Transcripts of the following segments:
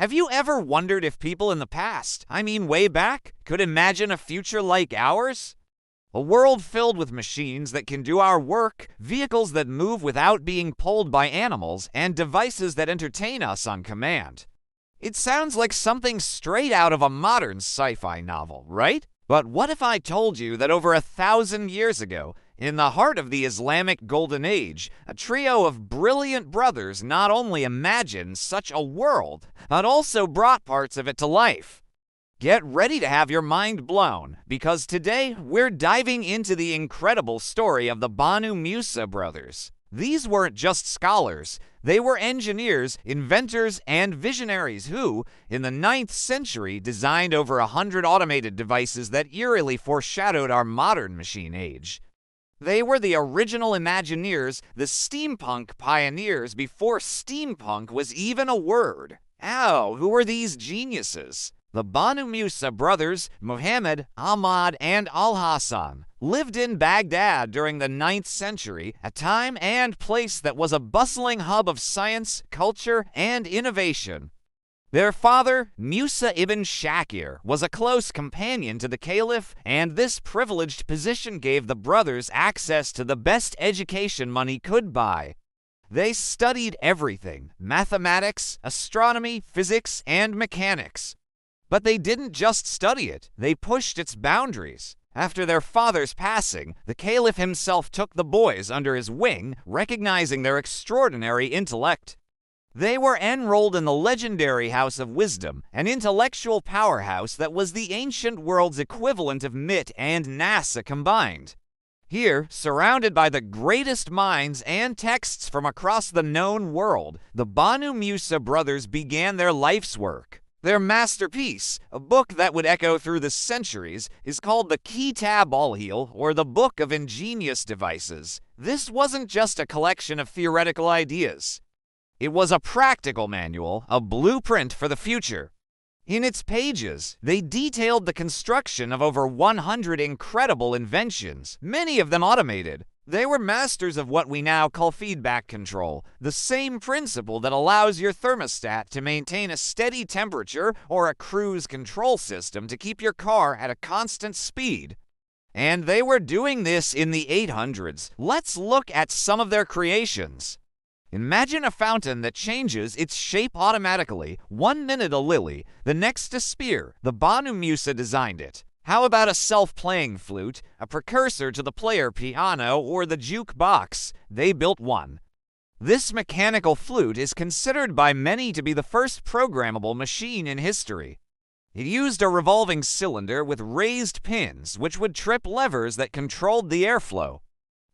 Have you ever wondered if people in the past, I mean way back, could imagine a future like ours? A world filled with machines that can do our work, vehicles that move without being pulled by animals, and devices that entertain us on command. It sounds like something straight out of a modern sci-fi novel, right? But what if I told you that over 1,000 years ago, in the heart of the Islamic Golden Age, a trio of brilliant brothers not only imagined such a world, but also brought parts of it to life? Get ready to have your mind blown, because today we're diving into the incredible story of the Banu Musa brothers. These weren't just scholars, they were engineers, inventors, and visionaries who, in the 9th century, designed over 100 automated devices that eerily foreshadowed our modern machine age. They were the original Imagineers, the steampunk pioneers before steampunk was even a word. Who were these geniuses? The Banu Musa brothers, Muhammad, Ahmad, and Al-Hassan, lived in Baghdad during the 9th century, a time and place that was a bustling hub of science, culture, and innovation. Their father, Musa ibn Shakir, was a close companion to the Caliph, and this privileged position gave the brothers access to the best education money could buy. They studied everything: mathematics, astronomy, physics, and mechanics. But they didn't just study it, they pushed its boundaries. After their father's passing, the Caliph himself took the boys under his wing, recognizing their extraordinary intellect. They were enrolled in the legendary House of Wisdom, an intellectual powerhouse that was the ancient world's equivalent of MIT and NASA combined. Here, surrounded by the greatest minds and texts from across the known world, the Banu Musa brothers began their life's work. Their masterpiece, a book that would echo through the centuries, is called the Kitab al-Hil, or the Book of Ingenious Devices. This wasn't just a collection of theoretical ideas. It was a practical manual, a blueprint for the future. In its pages, they detailed the construction of over 100 incredible inventions, many of them automated. They were masters of what we now call feedback control, the same principle that allows your thermostat to maintain a steady temperature or a cruise control system to keep your car at a constant speed. And they were doing this in the 800s. Let's look at some of their creations. Imagine a fountain that changes its shape automatically, 1 minute a lily, the next a spear. The Banu Musa designed it. How about a self-playing flute, a precursor to the player piano or the jukebox? They built one. This mechanical flute is considered by many to be the first programmable machine in history. It used a revolving cylinder with raised pins, which would trip levers that controlled the airflow.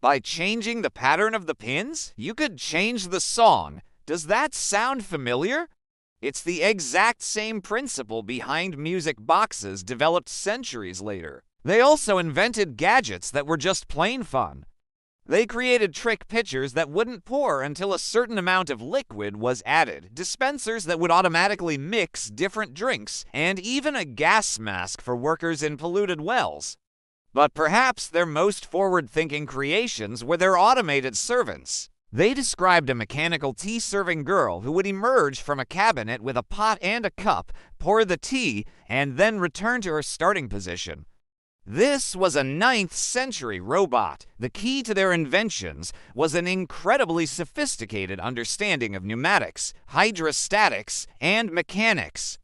By changing the pattern of the pins, you could change the song. Does that sound familiar? It's the exact same principle behind music boxes developed centuries later. They also invented gadgets that were just plain fun. They created trick pitchers that wouldn't pour until a certain amount of liquid was added, dispensers that would automatically mix different drinks, and even a gas mask for workers in polluted wells. But perhaps their most forward-thinking creations were their automated servants. They described a mechanical tea-serving girl who would emerge from a cabinet with a pot and a cup, pour the tea, and then return to her starting position. This was a 9th century robot. The key to their inventions was an incredibly sophisticated understanding of pneumatics, hydrostatics, and mechanics.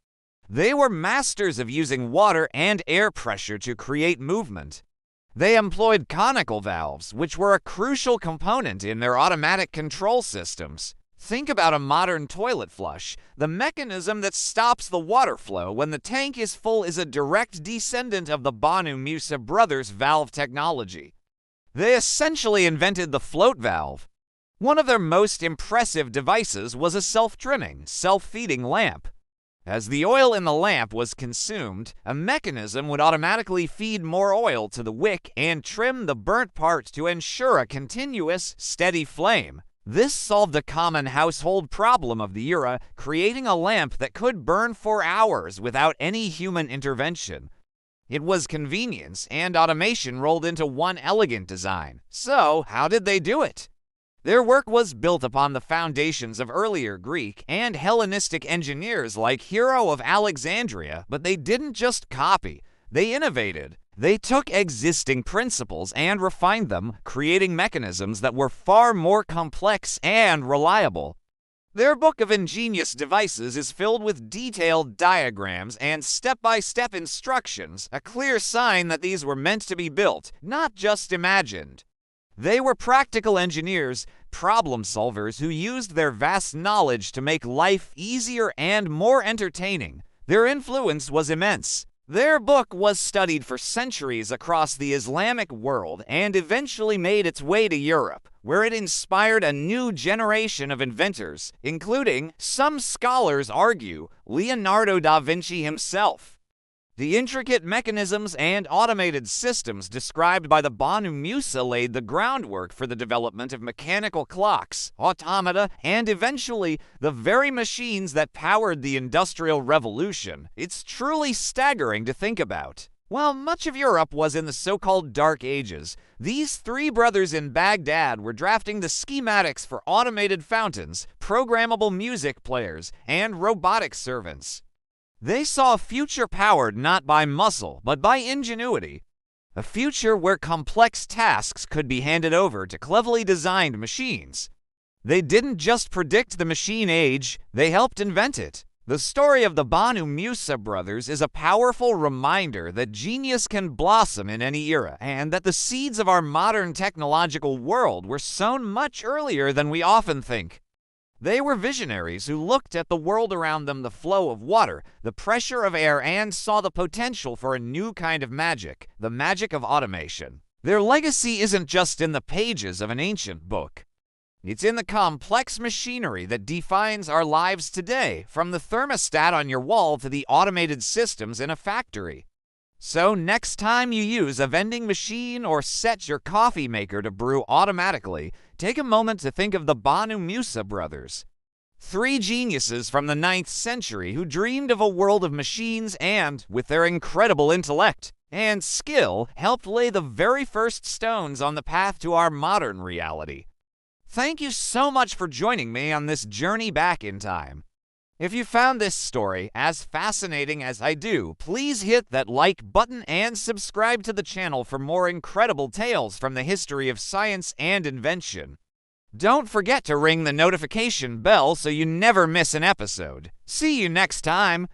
They were masters of using water and air pressure to create movement. They employed conical valves, which were a crucial component in their automatic control systems. Think about a modern toilet flush. The mechanism that stops the water flow when the tank is full is a direct descendant of the Banu Musa brothers' valve technology. They essentially invented the float valve. One of their most impressive devices was a self-trimming, self-feeding lamp. As the oil in the lamp was consumed, a mechanism would automatically feed more oil to the wick and trim the burnt part to ensure a continuous, steady flame. This solved a common household problem of the era, creating a lamp that could burn for hours without any human intervention. It was convenience and automation rolled into one elegant design. So, how did they do it? Their work was built upon the foundations of earlier Greek and Hellenistic engineers like Hero of Alexandria, but they didn't just copy, they innovated. They took existing principles and refined them, creating mechanisms that were far more complex and reliable. Their book of ingenious devices is filled with detailed diagrams and step-by-step instructions, a clear sign that these were meant to be built, not just imagined. They were practical engineers, problem solvers who used their vast knowledge to make life easier and more entertaining. Their influence was immense. Their book was studied for centuries across the Islamic world and eventually made its way to Europe, where it inspired a new generation of inventors, including, some scholars argue, Leonardo da Vinci himself. The intricate mechanisms and automated systems described by the Banu Musa laid the groundwork for the development of mechanical clocks, automata, and eventually the very machines that powered the Industrial Revolution. It's truly staggering to think about. While much of Europe was in the so-called Dark Ages, these three brothers in Baghdad were drafting the schematics for automated fountains, programmable music players, and robotic servants. They saw a future powered not by muscle, but by ingenuity. A future where complex tasks could be handed over to cleverly designed machines. They didn't just predict the machine age, they helped invent it. The story of the Banu Musa brothers is a powerful reminder that genius can blossom in any era, and that the seeds of our modern technological world were sown much earlier than we often think. They were visionaries who looked at the world around them, the flow of water, the pressure of air, and saw the potential for a new kind of magic, the magic of automation. Their legacy isn't just in the pages of an ancient book. It's in the complex machinery that defines our lives today, from the thermostat on your wall to the automated systems in a factory. So next time you use a vending machine or set your coffee maker to brew automatically, take a moment to think of the Banu Musa brothers. Three geniuses from the 9th century who dreamed of a world of machines and, with their incredible intellect and skill, helped lay the very first stones on the path to our modern reality. Thank you so much for joining me on this journey back in time. If you found this story as fascinating as I do, please hit that like button and subscribe to the channel for more incredible tales from the history of science and invention. Don't forget to ring the notification bell so you never miss an episode. See you next time.